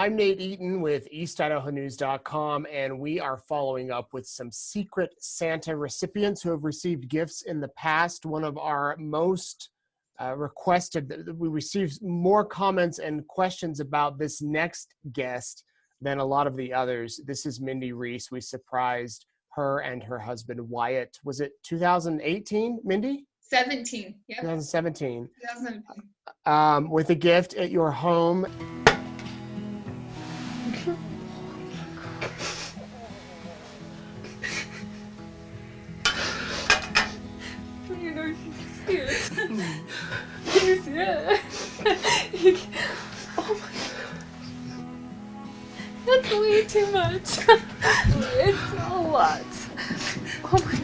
I'm Nate Eaton with EastIdahoNews.com, and we are following up with some Secret Santa recipients who have received gifts in the past. One of our most requested, we received more comments and questions about this next guest than a lot of the others. This is Mindy Rees. We surprised her and her husband, Wyatt. Was it 2018, Mindy? 17. Yep. 2017. 2017. With a gift at your home. You know, you can see it. Can you see it? Oh my God. That's way too much. It's a lot. Oh my God.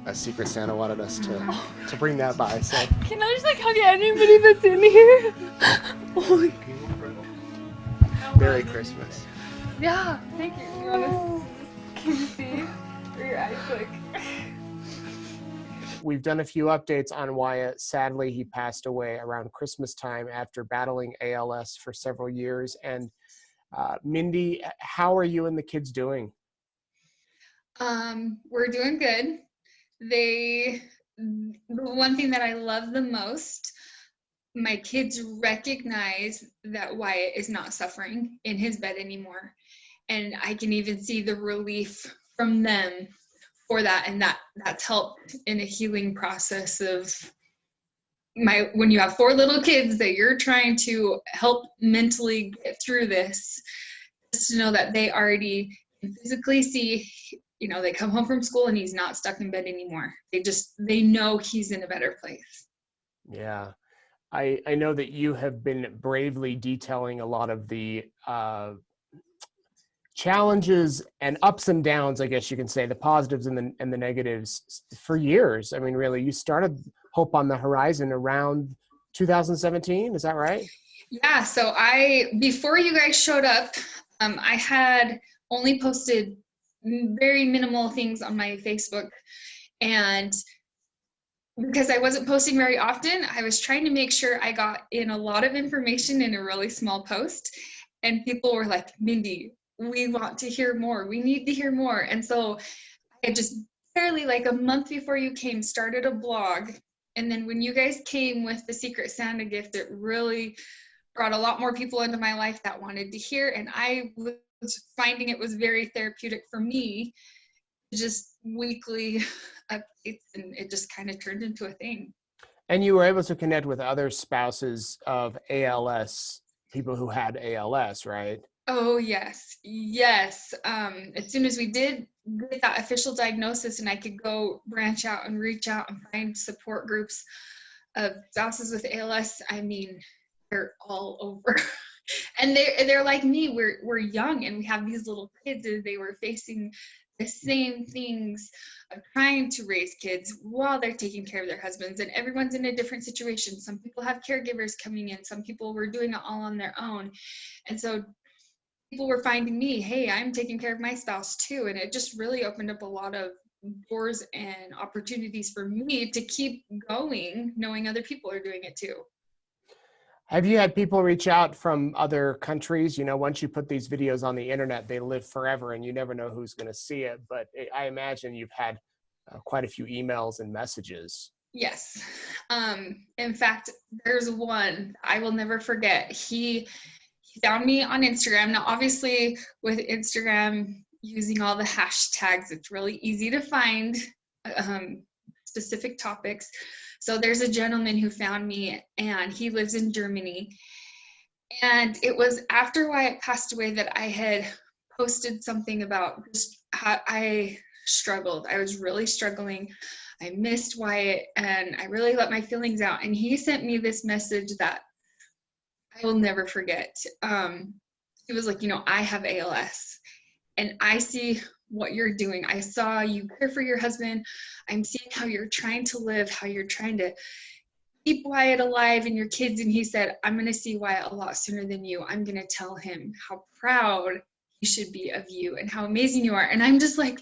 A Secret Santa wanted us to bring that by. So Can I just hug anybody that's in here? Oh my God. Merry Christmas. Yeah, thank you. You wanna, can you see? Or your eyes We've done a few updates on Wyatt. Sadly, he passed away around Christmas time after battling ALS for several years. And Mindy, how are you and the kids doing? We're doing good. The one thing that I love the most, my kids recognize that Wyatt is not suffering in his bed anymore. And I can even see the relief from them for that. And that's helped in a healing process of when you have 4 little kids that you're trying to help mentally get through this, just to know that they already can physically see, you know, they come home from school and he's not stuck in bed anymore. They know he's in a better place. Yeah. I know that you have been bravely detailing a lot of the challenges and ups and downs, I guess you can say, the positives and the negatives for years. I mean, really, you started Hope on the Horizon around 2017. Is that right? Yeah. So before you guys showed up, I had only posted very minimal things on my Facebook, and because I wasn't posting very often, I was trying to make sure I got in a lot of information in a really small post, and people were like, Mindy, we want to hear more. We need to hear more. And so I just barely, like a month before you came, started a blog. And then when you guys came with the Secret Santa gift, it really brought a lot more people into my life that wanted to hear. And I was finding it was very therapeutic for me, just weekly updates, and it just kind of turned into a thing. And you were able to connect with other spouses of ALS, people who had ALS, right? Oh, yes. Yes. As soon as we did get that official diagnosis and I could go branch out and reach out and find support groups of spouses with ALS, I mean, they're all over. And they're like me. We're young and we have these little kids, and they were facing the same things of trying to raise kids while they're taking care of their husbands, and everyone's in a different situation. Some people have caregivers coming in, some people were doing it all on their own. And so people were finding me, hey, I'm taking care of my spouse too. And it just really opened up a lot of doors and opportunities for me to keep going, knowing other people are doing it too. Have you had people reach out from other countries? You know, once you put these videos on the internet, they live forever and you never know who's going to see it. But I imagine you've had quite a few emails and messages. Yes. In fact, there's one I will never forget. He found me on Instagram. Now, obviously, with Instagram, using all the hashtags, it's really easy to find specific topics. So there's a gentleman who found me, and he lives in Germany. And it was after Wyatt passed away that I had posted something about just how I struggled. I was really struggling. I missed Wyatt, and I really let my feelings out. And he sent me this message that I will never forget. It was like, you know, I have ALS, and I see what you're doing. I saw you care for your husband. I'm seeing how you're trying to live, how you're trying to keep Wyatt alive and your kids. And he said, I'm going to see Wyatt a lot sooner than you. I'm going to tell him how proud he should be of you and how amazing you are. And I'm just like,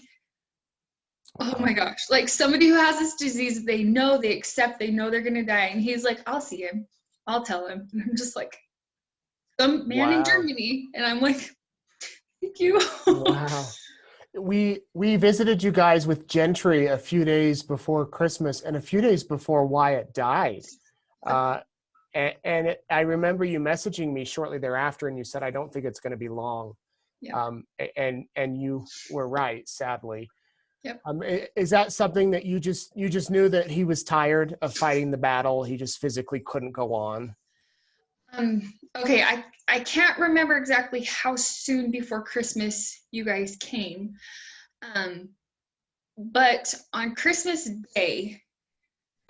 oh my gosh, like somebody who has this disease, they know, they accept, they know they're going to die. And he's like, I'll see him. I'll tell him. And I'm just like, some man in Wow. Germany. And I'm like, thank you. Wow. We visited you guys with Gentry a few days before Christmas and a few days before Wyatt died. I remember you messaging me shortly thereafter, and you said, I don't think it's going to be long. Yeah. And you were right, sadly. Yep. Is that something that you just knew that he was tired of fighting the battle? He just physically couldn't go on? Okay, I can't remember exactly how soon before Christmas you guys came. But on Christmas Day,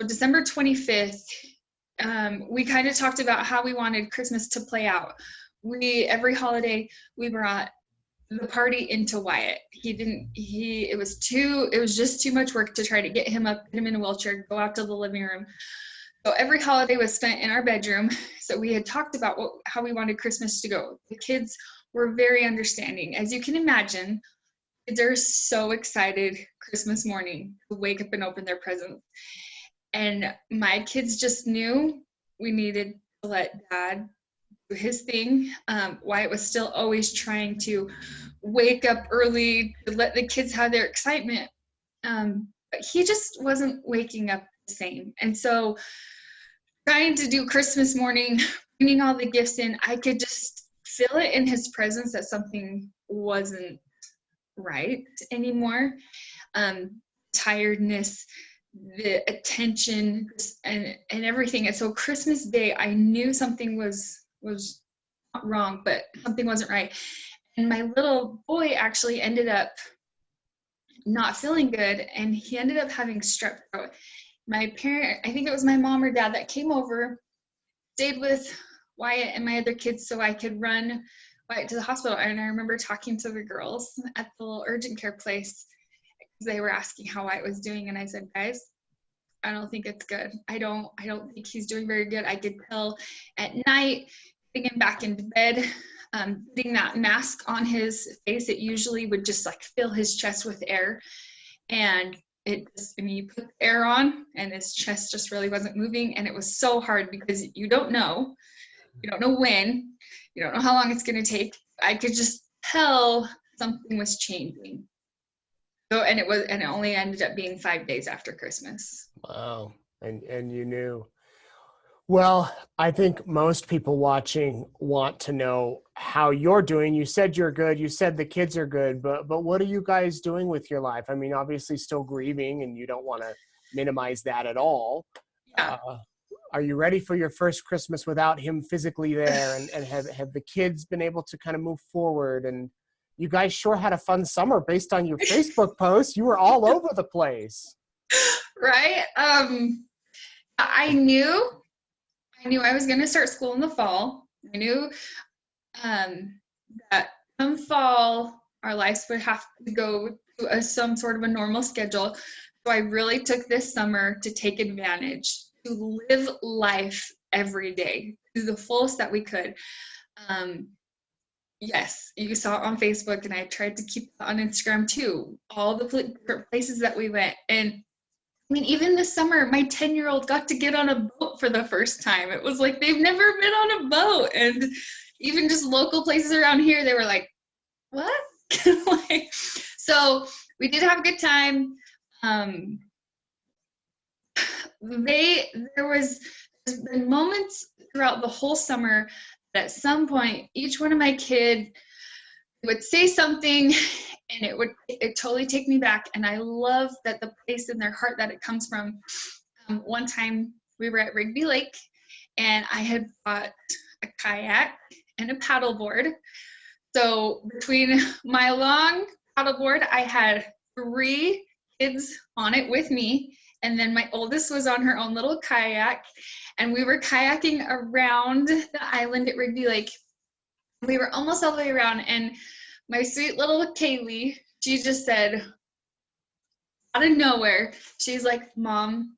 December 25th, we kind of talked about how we wanted Christmas to play out. Every holiday, we brought the party into Wyatt. It was just too much work to try to get him up, put him in a wheelchair, go out to the living room. So every holiday was spent in our bedroom. So we had talked about how we wanted Christmas to go. The kids were very understanding. As you can imagine, kids are so excited Christmas morning to wake up and open their presents. And my kids just knew we needed to let Dad do his thing. Wyatt was still always trying to wake up early to let the kids have their excitement. But he just wasn't waking up the same. And so trying to do Christmas morning, bringing all the gifts in, I could just feel it in his presence that something wasn't right anymore. Tiredness, the attention, and everything. And so Christmas Day, I knew something was not wrong, but something wasn't right. And my little boy actually ended up not feeling good, and he ended up having strep throat. My parent, I think it was my mom or dad, that came over, stayed with Wyatt and my other kids so I could run Wyatt to the hospital. And I remember talking to the girls at the little urgent care place because they were asking how Wyatt was doing. And I said, guys, I don't think it's good. I don't think he's doing very good. I could tell at night, getting him back into bed, putting that mask on his face, it usually would just like fill his chest with air. And you put air on and his chest just really wasn't moving. And it was so hard because you don't know when, you don't know how long it's going to take. I could just tell something was changing. So, and it only ended up being 5 days after Christmas. Wow. And you knew. Well, I think most people watching want to know how you're doing. You said you're good. You said the kids are good, but what are you guys doing with your life? I mean, obviously still grieving, and you don't want to minimize that at all. Yeah. Are you ready for your first Christmas without him physically there? And have the kids been able to kind of move forward? And you guys sure had a fun summer based on your Facebook posts. You were all over the place. Right? I knew I was going to start school in the fall. I knew that come fall, our lives would have to go to some sort of a normal schedule. So I really took this summer to take advantage, to live life every day to the fullest that we could. Yes, you saw it on Facebook, and I tried to keep it on Instagram too, all the different places that we went. And I mean, even this summer, my 10-year-old got to get on a boat for the first time. It was like they've never been on a boat. And even just local places around here, they were like, what? So we did have a good time. There's been moments throughout the whole summer that at some point, each one of my kids would say something, and it totally take me back. And I love that the place in their heart that it comes from. One time we were at Rigby Lake, and I had bought a kayak and a paddleboard. So between my long paddleboard, I had 3 kids on it with me, and then my oldest was on her own little kayak, and we were kayaking around the island at Rigby Lake. We were almost all the way around, and my sweet little Kaylee, she just said, out of nowhere, she's like, Mom,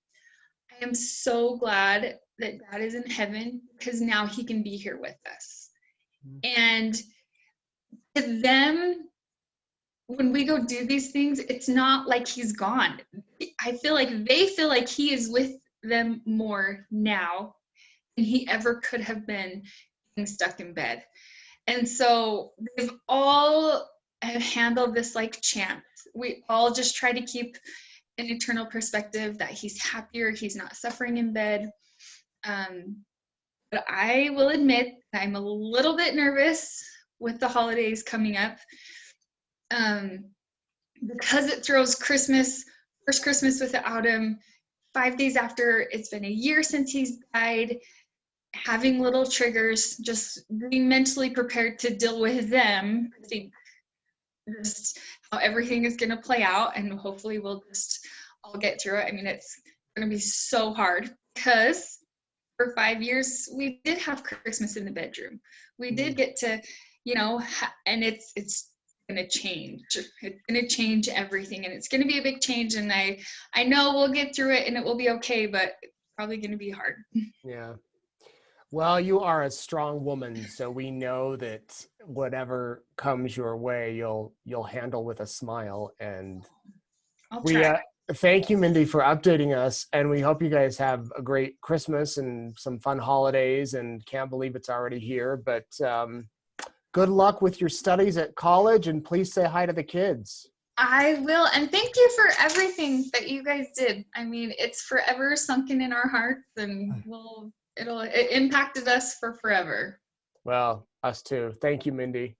I am so glad that Dad is in heaven because now he can be here with us. And to them, when we go do these things, it's not like he's gone. I feel like they feel like he is with them more now than he ever could have been being stuck in bed. And so they've all handled this like champs. We all just try to keep an eternal perspective that he's happier, he's not suffering in bed. But I will admit I'm a little bit nervous with the holidays coming up, because it throws Christmas, first Christmas without him, 5 days after it's been a year since he's died, having little triggers, just being mentally prepared to deal with them, just how everything is going to play out, and hopefully we'll just all get through it. I mean, it's going to be so hard because for 5 years we did have Christmas in the bedroom. We did get to, and it's going to change. It's going to change everything, and it's going to be a big change. And I know we'll get through it, and it will be okay, but it's probably going to be hard. Yeah. Well, you are a strong woman, so we know that whatever comes your way, you'll handle with a smile. And I'll try. Thank you, Mindy, for updating us, and we hope you guys have a great Christmas and some fun holidays, and can't believe it's already here. But good luck with your studies at college, and please say hi to the kids. I will, and thank you for everything that you guys did. I mean, it's forever sunken in our hearts, and it impacted us for forever. Well, us too. Thank you, Mindy.